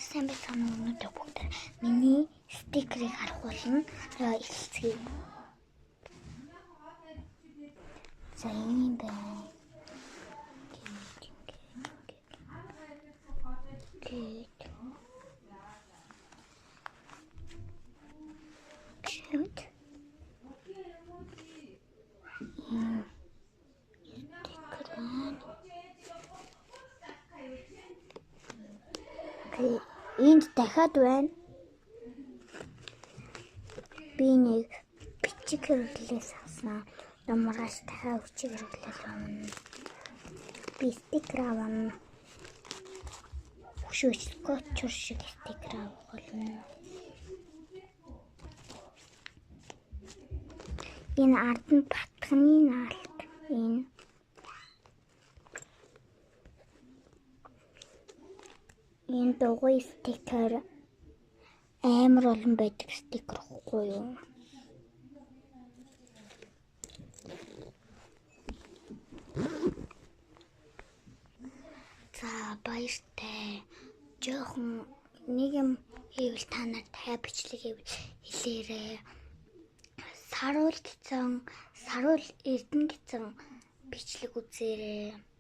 сайн байцгаана уу өнөөдөр бүгд миний стикерийг харах болно. Эхэлцгээе. За энэ байна. Cute. Энд дахиад байна. Би нэг бичиг хэрэглээс авсан. Ямаргаш дахиад бичиг хэрэглээс авна. Би стикер авна. Скотчер шиг стикер авах болно. Энэ ард нь батганы наалт. Энэ дугуй стикер амар олон байдаг стикер гэхгүй юу? За баяртай. Жохон нэг юм хийвэл та нарт дахиад бичлэг хэлээрээ. Саруул Эрдэнэ гэсэн бичлэг үзээрэй.